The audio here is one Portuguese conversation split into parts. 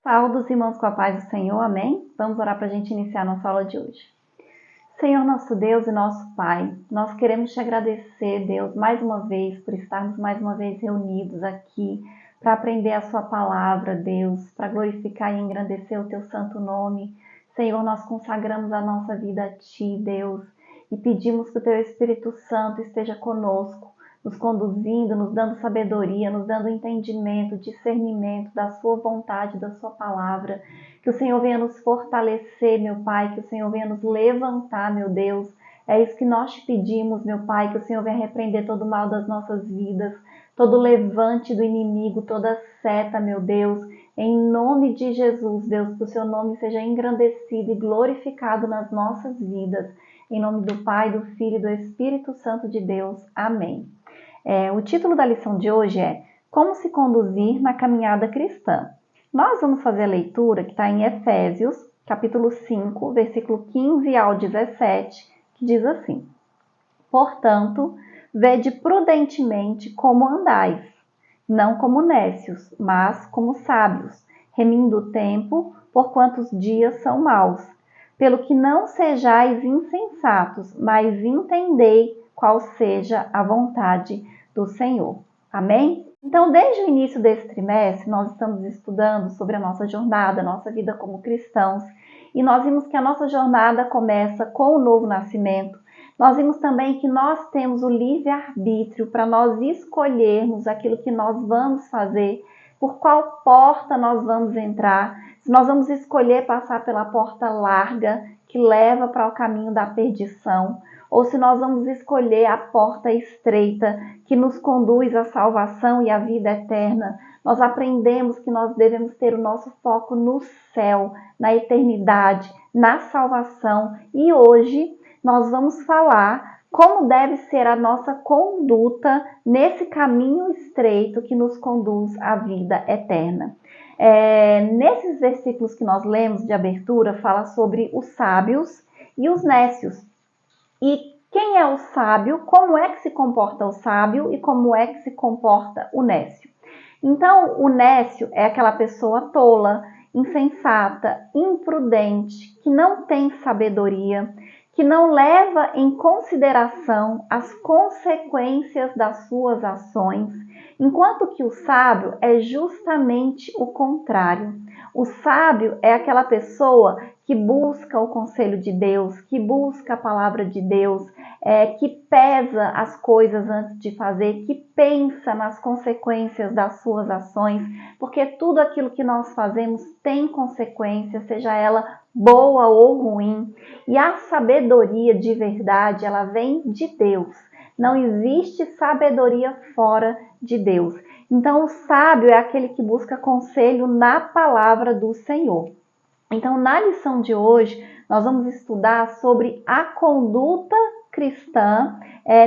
Saúde os irmãos com a paz do Senhor, amém? Vamos orar para a gente iniciar a nossa aula de hoje. Senhor nosso Deus e nosso Pai, nós queremos te agradecer, Deus, mais uma vez, por estarmos mais uma vez reunidos aqui para aprender a sua palavra, Deus, para glorificar e engrandecer o teu santo nome. Senhor, nós consagramos a nossa vida a ti, Deus, e pedimos que o teu Espírito Santo esteja conosco, nos conduzindo, nos dando sabedoria, nos dando entendimento, discernimento da sua vontade, da sua palavra. Que o Senhor venha nos fortalecer, meu Pai, que o Senhor venha nos levantar, meu Deus. É isso que nós te pedimos, meu Pai, que o Senhor venha repreender todo o mal das nossas vidas, todo levante do inimigo, toda seta, meu Deus. Em nome de Jesus, Deus, que o seu nome seja engrandecido e glorificado nas nossas vidas. Em nome do Pai, do Filho e do Espírito Santo de Deus. Amém. O título da lição de hoje é Como se conduzir na caminhada cristã. Nós vamos fazer a leitura que está em Efésios, capítulo 5, versículo 15 ao 17, que diz assim: Portanto, vede prudentemente como andais, não como nécios, mas como sábios, remindo o tempo, porquanto os dias são maus. Pelo que não sejais insensatos, mas entendei qual seja a vontade do Senhor. Amém? Então, desde o início desse trimestre, nós estamos estudando sobre a nossa jornada, a nossa vida como cristãos, e nós vimos que a nossa jornada começa com o novo nascimento. Nós vimos também que nós temos o livre-arbítrio para nós escolhermos aquilo que nós vamos fazer, por qual porta nós vamos entrar, se nós vamos escolher passar pela porta larga, que leva para o caminho da perdição, ou se nós vamos escolher a porta estreita, que nos conduz à salvação e à vida eterna. Nós aprendemos que nós devemos ter o nosso foco no céu, na eternidade, na salvação. E hoje nós vamos falar como deve ser a nossa conduta nesse caminho estreito que nos conduz à vida eterna. Nesses versículos que nós lemos de abertura, fala sobre os sábios e os nécios. E quem é o sábio, como é que se comporta o sábio e como é que se comporta o nécio. Então, o nécio é aquela pessoa tola, insensata, imprudente, que não tem sabedoria, que não leva em consideração as consequências das suas ações, enquanto que o sábio é justamente o contrário. O sábio é aquela pessoa que busca o conselho de Deus, que busca a palavra de Deus, que pesa as coisas antes de fazer, que pensa nas consequências das suas ações, porque tudo aquilo que nós fazemos tem consequência, seja ela boa ou ruim. E a sabedoria de verdade, ela vem de Deus. Não existe sabedoria fora de Deus. Então, o sábio é aquele que busca conselho na palavra do Senhor. Então, na lição de hoje, nós vamos estudar sobre a conduta cristã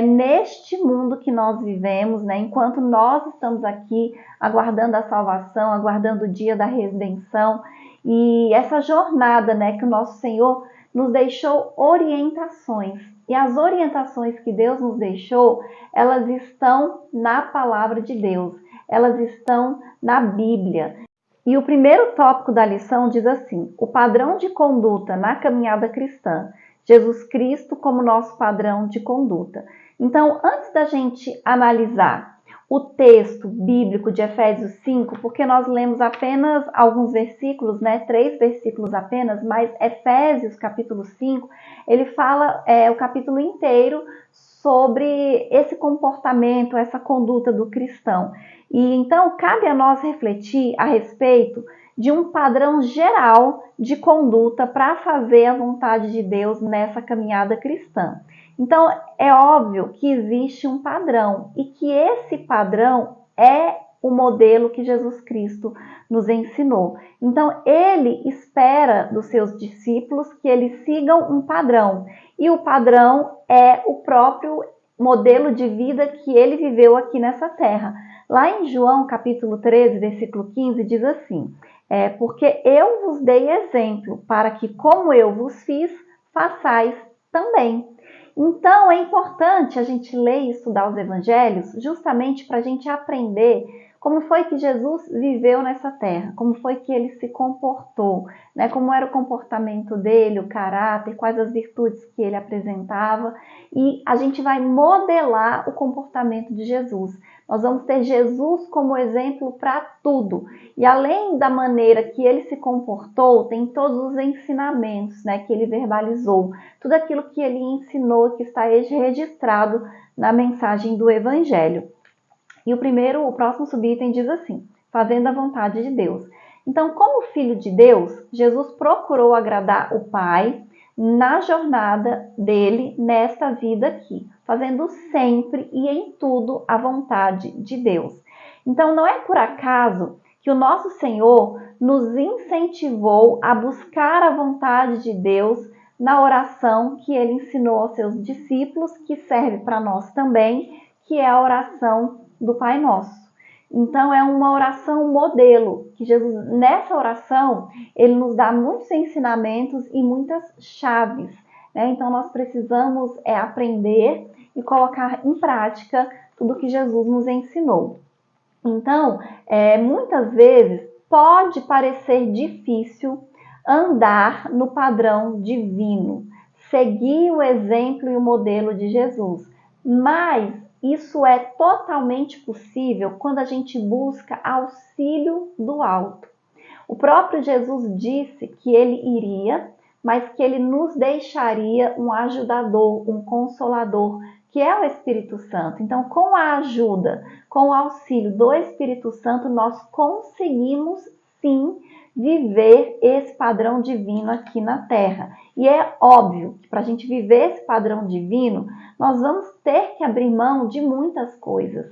neste mundo que nós vivemos, né? Enquanto nós estamos aqui aguardando a salvação, aguardando o dia da redenção e essa jornada, né, que o nosso Senhor nos deixou orientações. E as orientações que Deus nos deixou, elas estão na palavra de Deus, elas estão na Bíblia. E o primeiro tópico da lição diz assim: o padrão de conduta na caminhada cristã, Jesus Cristo como nosso padrão de conduta. Então, antes da gente analisar o texto bíblico de Efésios 5, porque nós lemos apenas alguns versículos, né, 3 versículos apenas, mas Efésios capítulo 5, ele fala o capítulo inteiro sobre esse comportamento, essa conduta do cristão. E então cabe a nós refletir a respeito de um padrão geral de conduta para fazer a vontade de Deus nessa caminhada cristã. Então é óbvio que existe um padrão e que esse padrão é o modelo que Jesus Cristo nos ensinou. Então ele espera dos seus discípulos que eles sigam um padrão, e o padrão é o próprio modelo de vida que ele viveu aqui nessa terra. Lá em João capítulo 13, versículo 15, diz assim: porque eu vos dei exemplo, para que como eu vos fiz, façais também. Então é importante a gente ler e estudar os evangelhos justamente para a gente aprender como foi que Jesus viveu nessa terra, como foi que ele se comportou, né? Como era o comportamento dele, o caráter, quais as virtudes que ele apresentava, e a gente vai modelar o comportamento de Jesus. Nós vamos ter Jesus como exemplo para tudo. E além da maneira que ele se comportou, tem todos os ensinamentos, né, que ele verbalizou. Tudo aquilo que ele ensinou, que está registrado na mensagem do Evangelho. E o próximo subitem diz assim: fazendo a vontade de Deus. Então, como filho de Deus, Jesus procurou agradar o Pai na jornada dele nesta vida aqui, fazendo sempre e em tudo a vontade de Deus. Então, não é por acaso que o nosso Senhor nos incentivou a buscar a vontade de Deus na oração que ele ensinou aos seus discípulos, que serve para nós também, que é a oração do Pai Nosso. Então, é uma oração modelo, que Jesus, nessa oração, ele nos dá muitos ensinamentos e muitas chaves, né? Então, nós precisamos aprender e colocar em prática tudo que Jesus nos ensinou. Então, muitas vezes, pode parecer difícil andar no padrão divino, seguir o exemplo e o modelo de Jesus, mas isso é totalmente possível quando a gente busca auxílio do alto. O próprio Jesus disse que ele iria, mas que ele nos deixaria um ajudador, um consolador, que é o Espírito Santo. Então, com a ajuda, com o auxílio do Espírito Santo, nós conseguimos sim viver esse padrão divino aqui na Terra. E é óbvio que para a gente viver esse padrão divino, nós vamos ter que abrir mão de muitas coisas.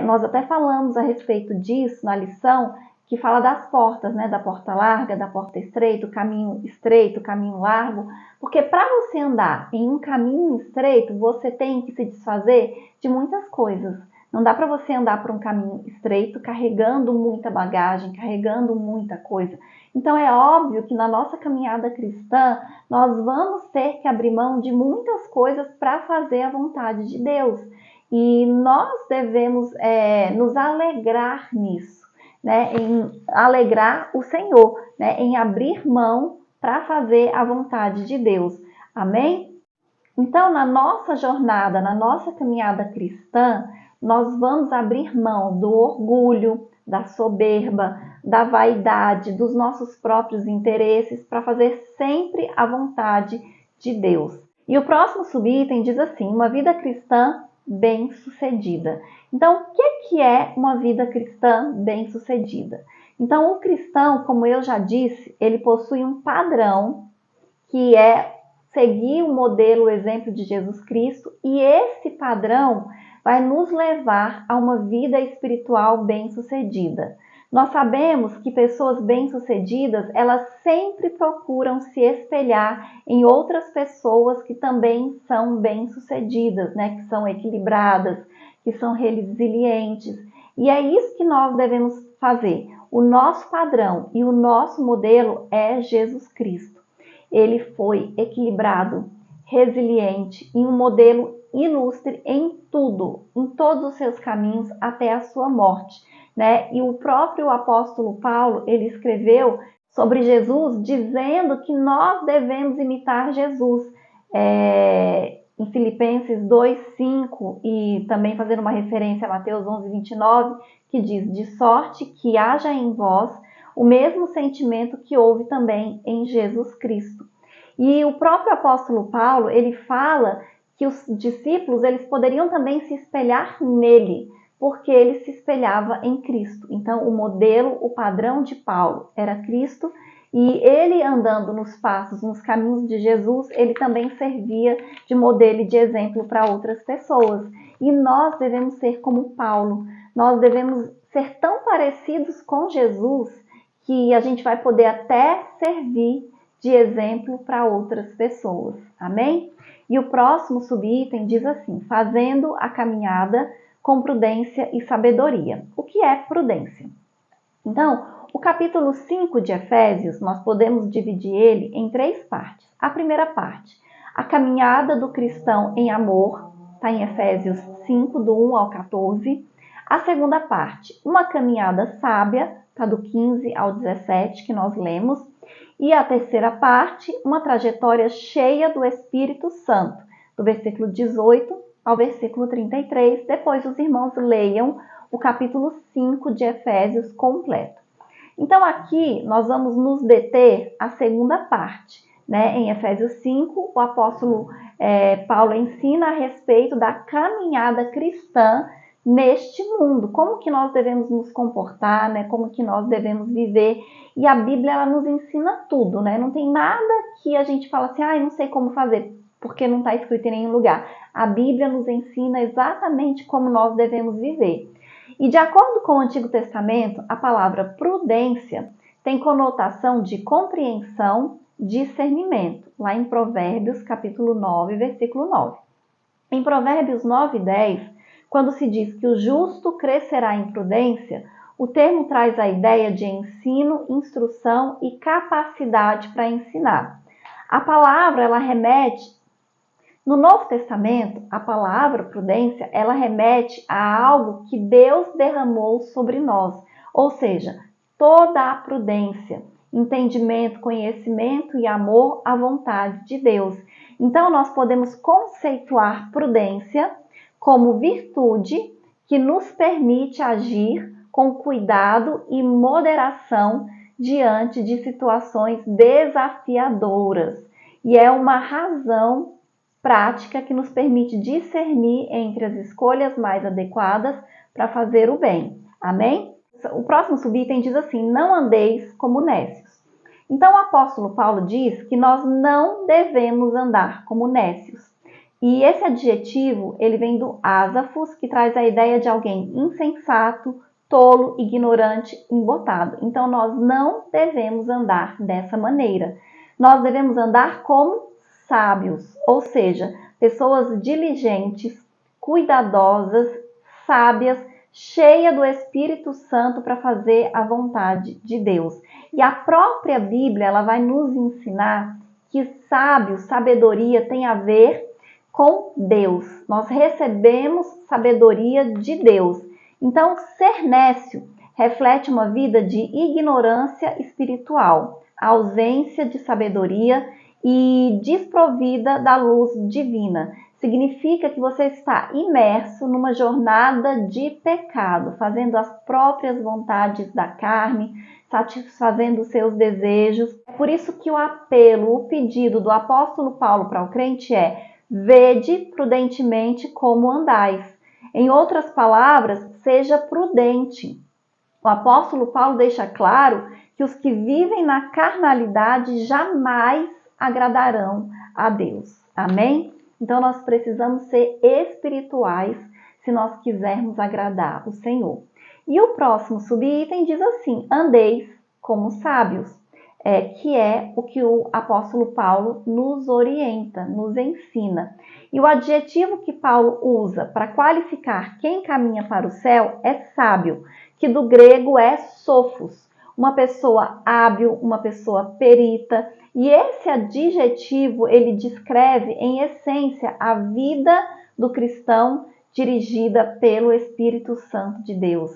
Nós até falamos a respeito disso na lição, que fala das portas, né? Da porta larga, da porta estreita, o caminho largo. Porque para você andar em um caminho estreito, você tem que se desfazer de muitas coisas. Não dá para você andar por um caminho estreito carregando muita bagagem, carregando muita coisa. Então é óbvio que na nossa caminhada cristã, nós vamos ter que abrir mão de muitas coisas para fazer a vontade de Deus. E nós devemos nos alegrar nisso, né? Em alegrar o Senhor, né? Em abrir mão para fazer a vontade de Deus. Amém? Então, na nossa jornada, na nossa caminhada cristã, nós vamos abrir mão do orgulho, da soberba, da vaidade, dos nossos próprios interesses para fazer sempre a vontade de Deus. E o próximo subitem diz assim: uma vida cristã bem-sucedida. Então, o que é uma vida cristã bem-sucedida? Então, o cristão, como eu já disse, ele possui um padrão que é seguir o modelo, o exemplo de Jesus Cristo, e esse padrão vai nos levar a uma vida espiritual bem-sucedida. Nós sabemos que pessoas bem-sucedidas, elas sempre procuram se espelhar em outras pessoas que também são bem-sucedidas, né? Que são equilibradas, que são resilientes. E é isso que nós devemos fazer. O nosso padrão e o nosso modelo é Jesus Cristo. Ele foi equilibrado, resiliente e um modelo ilustre em tudo, em todos os seus caminhos até a sua morte, né? E o próprio apóstolo Paulo, ele escreveu sobre Jesus dizendo que nós devemos imitar Jesus. Em Filipenses 2:5 e também fazendo uma referência a Mateus 11:29, que diz: de sorte que haja em vós o mesmo sentimento que houve também em Jesus Cristo. E o próprio apóstolo Paulo, ele fala que os discípulos, eles poderiam também se espelhar nele, porque ele se espelhava em Cristo. Então, o modelo, o padrão de Paulo era Cristo, e ele andando nos passos, nos caminhos de Jesus, ele também servia de modelo e de exemplo para outras pessoas. E nós devemos ser como Paulo, nós devemos ser tão parecidos com Jesus que a gente vai poder até servir de exemplo para outras pessoas. Amém? E o próximo subitem diz assim: fazendo a caminhada com prudência e sabedoria. O que é prudência? Então, o capítulo 5 de Efésios, nós podemos dividir ele em 3 partes. A primeira parte, a caminhada do cristão em amor, está em Efésios 5, do 1 ao 14. A segunda parte, uma caminhada sábia, está do 15 ao 17 que nós lemos. E a terceira parte, uma trajetória cheia do Espírito Santo, do versículo 18 ao versículo 33. Depois os irmãos leiam o capítulo 5 de Efésios completo. Então aqui nós vamos nos deter à segunda parte. Em Efésios 5, o apóstolo Paulo ensina a respeito da caminhada cristã neste mundo, como que nós devemos nos comportar, como que nós devemos viver. E a Bíblia ela nos ensina tudo, não tem nada que a gente fala assim, não sei como fazer, porque não está escrito em nenhum lugar. A Bíblia nos ensina exatamente como nós devemos viver. E de acordo com o Antigo Testamento, a palavra prudência tem conotação de compreensão, discernimento, lá em Provérbios, capítulo 9, versículo 9. Em Provérbios 9 e 10, quando se diz que o justo crescerá em prudência, o termo traz a ideia de ensino, instrução e capacidade para ensinar. A palavra, ela remete, no Novo Testamento, a palavra prudência, ela remete a algo que Deus derramou sobre nós, ou seja, toda a prudência, entendimento, conhecimento e amor à vontade de Deus. Então, nós podemos conceituar prudência como virtude que nos permite agir com cuidado e moderação diante de situações desafiadoras. E é uma razão prática que nos permite discernir entre as escolhas mais adequadas para fazer o bem. Amém? O próximo subitem diz assim, não andeis como nécios. Então o apóstolo Paulo diz que nós não devemos andar como nécios. E esse adjetivo, ele vem do ásafos, que traz a ideia de alguém insensato, tolo, ignorante, embotado. Então nós não devemos andar dessa maneira. Nós devemos andar como sábios, ou seja, pessoas diligentes, cuidadosas, sábias, cheia do Espírito Santo para fazer a vontade de Deus. E a própria Bíblia, ela vai nos ensinar que sábio, sabedoria tem a ver com Deus. Nós recebemos sabedoria de Deus. Então, ser nécio reflete uma vida de ignorância espiritual, ausência de sabedoria e desprovida da luz divina. Significa que você está imerso numa jornada de pecado, fazendo as próprias vontades da carne, satisfazendo os seus desejos. É por isso que o apelo, o pedido do apóstolo Paulo para o crente é: vede prudentemente como andais. Em outras palavras, seja prudente. O apóstolo Paulo deixa claro que os que vivem na carnalidade jamais agradarão a Deus. Amém? Então nós precisamos ser espirituais se nós quisermos agradar o Senhor. E o próximo subitem diz assim, andeis como sábios, que é o que o apóstolo Paulo nos orienta, nos ensina. E o adjetivo que Paulo usa para qualificar quem caminha para o céu é sábio, que do grego é sophos, uma pessoa hábil, uma pessoa perita. E esse adjetivo, ele descreve em essência a vida do cristão dirigida pelo Espírito Santo de Deus.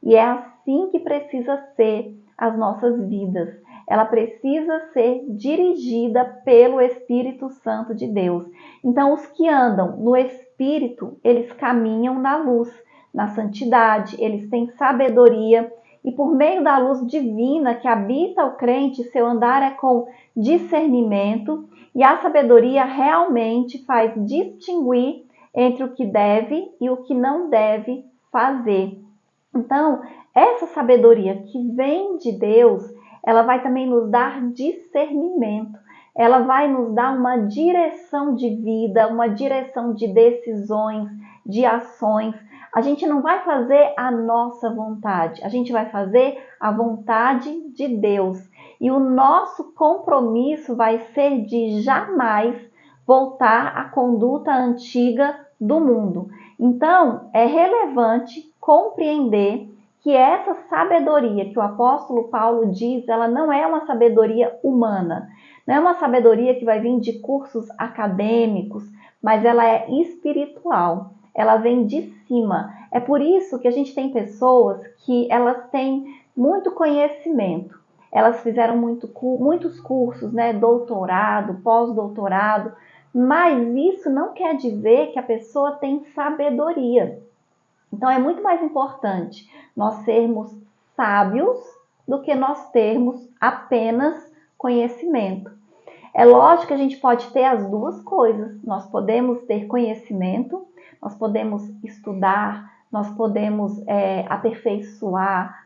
E é assim que precisa ser as nossas vidas. Ela precisa ser dirigida pelo Espírito Santo de Deus. Então, os que andam no Espírito, eles caminham na luz, na santidade, eles têm sabedoria. E por meio da luz divina que habita o crente, seu andar é com discernimento. E a sabedoria realmente faz distinguir entre o que deve e o que não deve fazer. Então, essa sabedoria que vem de Deus, ela vai também nos dar discernimento. Ela vai nos dar uma direção de vida, uma direção de decisões, de ações. A gente não vai fazer a nossa vontade, a gente vai fazer a vontade de Deus. E o nosso compromisso vai ser de jamais voltar à conduta antiga do mundo. Então, é relevante compreender que essa sabedoria que o apóstolo Paulo diz, ela não é uma sabedoria humana, não é uma sabedoria que vai vir de cursos acadêmicos, mas ela é espiritual. ela vem de cima. É por isso que a gente tem pessoas que elas têm muito conhecimento. Elas fizeram muitos cursos, né? Doutorado, pós-doutorado, mas isso não quer dizer que a pessoa tem sabedoria. Então é muito mais importante nós sermos sábios do que nós termos apenas conhecimento. É lógico que a gente pode ter as duas coisas. Nós podemos ter conhecimento, nós podemos estudar, nós podemos aperfeiçoar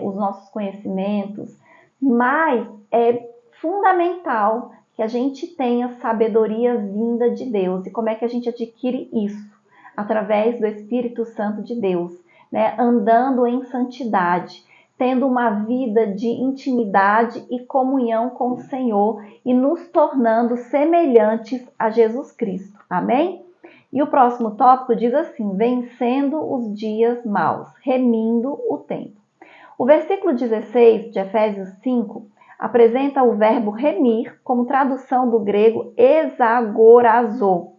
os nossos conhecimentos, mas é fundamental que a gente tenha sabedoria vinda de Deus. E como é que a gente adquire isso? Através do Espírito Santo de Deus, né? Andando em santidade, tendo uma vida de intimidade e comunhão com o Senhor e nos tornando semelhantes a Jesus Cristo. Amém? E o próximo tópico diz assim: vencendo os dias maus, remindo o tempo. O versículo 16 de Efésios 5 apresenta o verbo remir como tradução do grego exagorazo.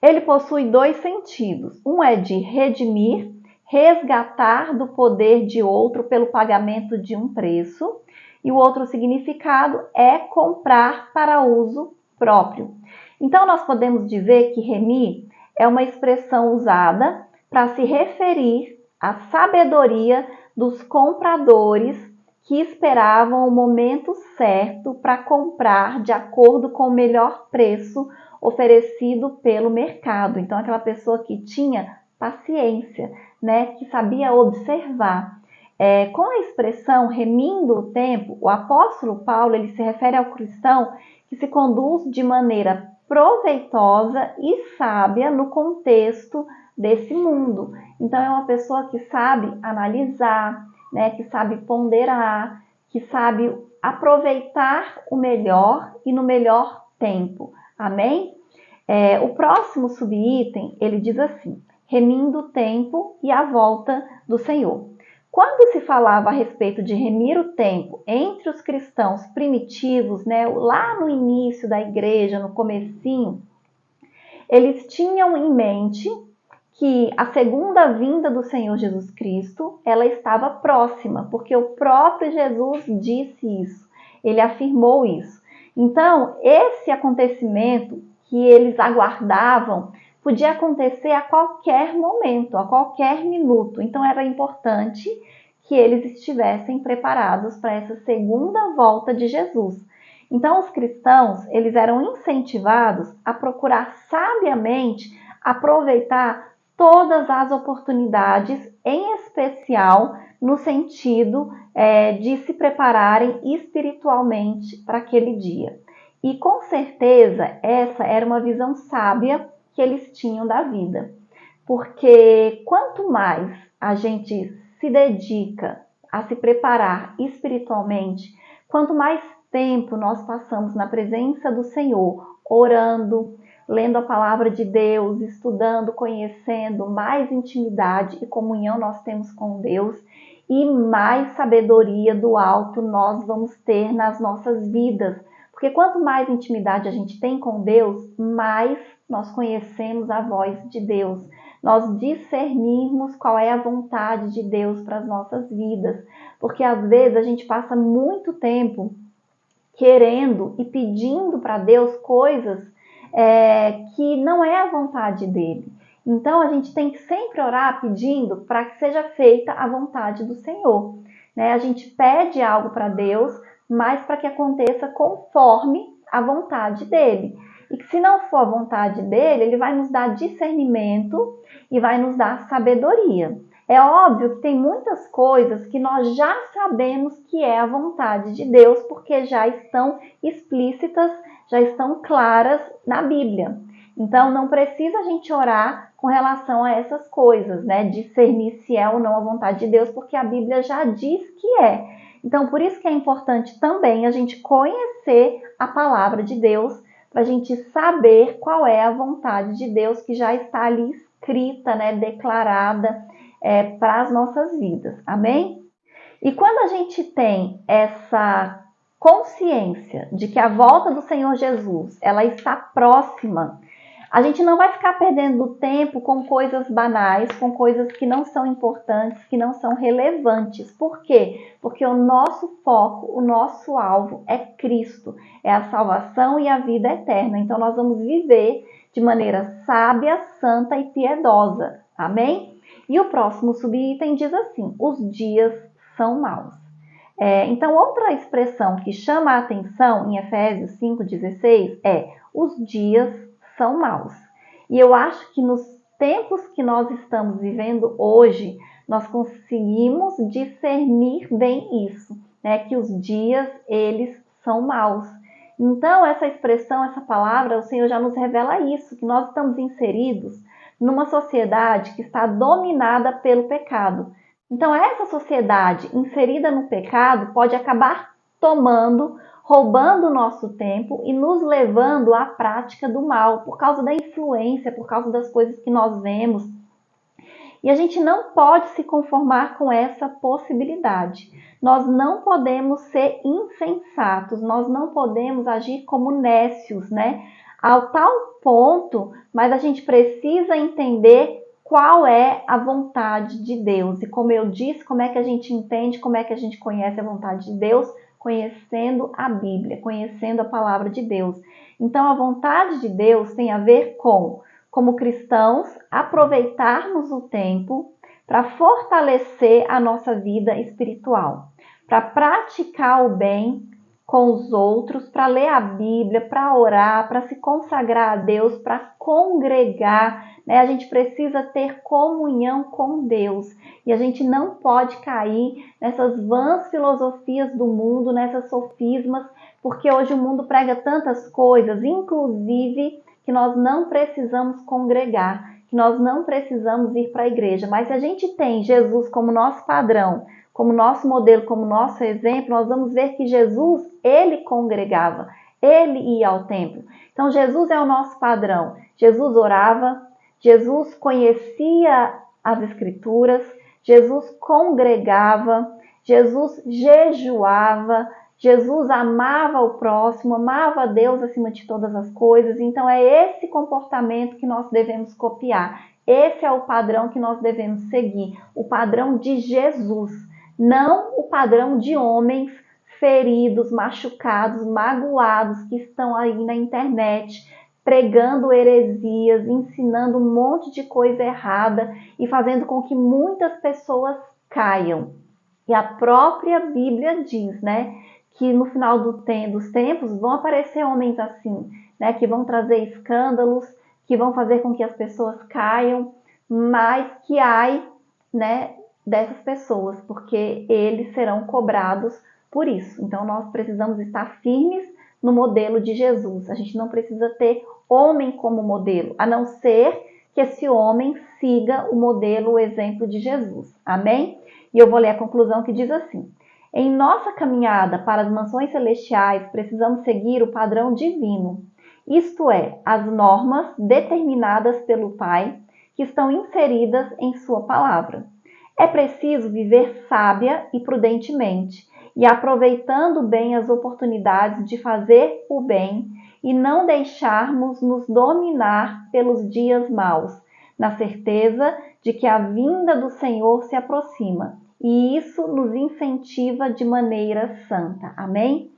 Ele possui dois sentidos. Um é de redimir, resgatar do poder de outro pelo pagamento de um preço. E o outro significado é comprar para uso próprio. Então, nós podemos dizer que remir é uma expressão usada para se referir à sabedoria dos compradores que esperavam o momento certo para comprar de acordo com o melhor preço oferecido pelo mercado. Então, aquela pessoa que tinha paciência, né, que sabia observar. Com a expressão remindo o tempo, o apóstolo Paulo ele se refere ao cristão que se conduz de maneira proveitosa e sábia no contexto desse mundo. Então, é uma pessoa que sabe analisar, né, que sabe ponderar, que sabe aproveitar o melhor e no melhor tempo. Amém? O próximo subitem, ele diz assim: remindo o tempo e a volta do Senhor. Quando se falava a respeito de remir o tempo entre os cristãos primitivos, né, lá no início da igreja, no comecinho, eles tinham em mente que a segunda vinda do Senhor Jesus Cristo, ela estava próxima, porque o próprio Jesus disse isso, ele afirmou isso. Então, esse acontecimento que eles aguardavam podia acontecer a qualquer momento, a qualquer minuto. Então, era importante que eles estivessem preparados para essa segunda volta de Jesus. Então, os cristãos, eles eram incentivados a procurar sabiamente aproveitar todas as oportunidades, em especial no sentido de se prepararem espiritualmente para aquele dia. E com certeza essa era uma visão sábia que eles tinham da vida. Porque quanto mais a gente se dedica a se preparar espiritualmente, quanto mais tempo nós passamos na presença do Senhor, orando, lendo a palavra de Deus, estudando, conhecendo, mais intimidade e comunhão nós temos com Deus e mais sabedoria do alto nós vamos ter nas nossas vidas. Porque quanto mais intimidade a gente tem com Deus, mais nós conhecemos a voz de Deus. Nós discernimos qual é a vontade de Deus para as nossas vidas. Porque às vezes a gente passa muito tempo querendo e pedindo para Deus coisas que não é a vontade dele. Então a gente tem que sempre orar pedindo para que seja feita a vontade do Senhor. Né? A gente pede algo para Deus, mas para que aconteça conforme a vontade dele. E que se não for a vontade dele, ele vai nos dar discernimento e vai nos dar sabedoria. É óbvio que tem muitas coisas que nós já sabemos que é a vontade de Deus, porque já estão explícitas, já estão claras na Bíblia. Então, não precisa a gente orar com relação a essas coisas, né? Discernir se é ou não a vontade de Deus, porque a Bíblia já diz que é. Então, por isso que é importante também a gente conhecer a palavra de Deus, para a gente saber qual é a vontade de Deus que já está ali escrita, né? Declarada para as nossas vidas. Amém? E quando a gente tem essa consciência de que a volta do Senhor Jesus ela está próxima, A gente não vai ficar perdendo tempo com coisas banais, com coisas que não são importantes, que não são relevantes. Por quê? Porque o nosso foco, o nosso alvo é Cristo, é a salvação e a vida eterna. Então nós vamos viver de maneira sábia, santa e piedosa. Amém? E o próximo subitem diz assim: os dias são maus. Então, outra expressão que chama a atenção em Efésios 5,16 é: os dias são maus. E eu acho que nos tempos que nós estamos vivendo hoje, nós conseguimos discernir bem isso, né? Que os dias, eles são maus. Então, essa expressão, essa palavra, o Senhor já nos revela isso, que nós estamos inseridos numa sociedade que está dominada pelo pecado. Então, essa sociedade inserida no pecado pode acabar roubando o nosso tempo e nos levando à prática do mal, por causa da influência, por causa das coisas que nós vemos. E a gente não pode se conformar com essa possibilidade. Nós não podemos ser insensatos, nós não podemos agir como nécios, né? Ao tal ponto, mas a gente precisa entender qual é a vontade de Deus. E como eu disse, como é que a gente entende, como é que a gente conhece a vontade de Deus? Conhecendo a Bíblia, conhecendo a palavra de Deus. Então, a vontade de Deus tem a ver com, como cristãos, aproveitarmos o tempo para fortalecer a nossa vida espiritual, para praticar o bem com os outros, para ler a Bíblia, para orar, para se consagrar a Deus, para congregar, né? A gente precisa ter comunhão com Deus e a gente não pode cair nessas vãs filosofias do mundo, nessas sofismas, porque hoje o mundo prega tantas coisas, inclusive que nós não precisamos congregar, que nós não precisamos ir para a igreja. Mas se a gente tem Jesus como nosso padrão, como nosso modelo, como nosso exemplo, nós vamos ver que Jesus, ele congregava, ele ia ao templo. Então Jesus é o nosso padrão. Jesus orava, Jesus conhecia as Escrituras, Jesus congregava, Jesus jejuava, Jesus amava o próximo, amava a Deus acima de todas as coisas. Então é esse comportamento que nós devemos copiar. Esse é o padrão que nós devemos seguir, o padrão de Jesus, não o padrão de homens feridos, machucados, magoados que estão aí na internet pregando heresias, ensinando um monte de coisa errada e fazendo com que muitas pessoas caiam. E a própria Bíblia diz, né, que no final dos tempos vão aparecer homens assim, né, que vão trazer escândalos, que vão fazer com que as pessoas caiam, mas que ai, né, dessas pessoas, porque eles serão cobrados por isso. Então nós precisamos estar firmes no modelo de Jesus. A gente não precisa ter homem como modelo, a não ser que esse homem siga o modelo, o exemplo de Jesus. Amém? E eu vou ler a conclusão que diz assim: em nossa caminhada para as mansões celestiais, precisamos seguir o padrão divino, isto é, as normas determinadas pelo Pai, que estão inseridas em sua palavra. É preciso viver sábia e prudentemente, e aproveitando bem as oportunidades de fazer o bem, e não deixarmos nos dominar pelos dias maus, na certeza de que a vinda do Senhor se aproxima. E isso nos incentiva de maneira santa. Amém?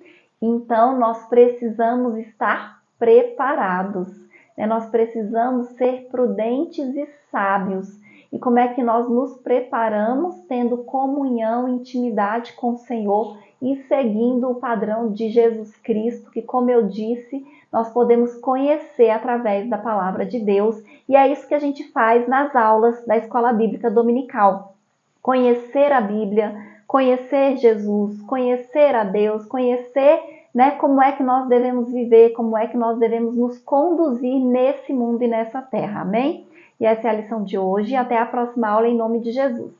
Então, nós precisamos estar preparados, né? Nós precisamos ser prudentes e sábios. E como é que nós nos preparamos? Tendo comunhão, intimidade com o Senhor e seguindo o padrão de Jesus Cristo, que, como eu disse, nós podemos conhecer através da palavra de Deus. E é isso que a gente faz nas aulas da Escola Bíblica Dominical. Conhecer a Bíblia, conhecer Jesus, conhecer a Deus, conhecer, né, como é que nós devemos viver, como é que nós devemos nos conduzir nesse mundo e nessa terra. Amém? E essa é a lição de hoje. Até a próxima aula, em nome de Jesus.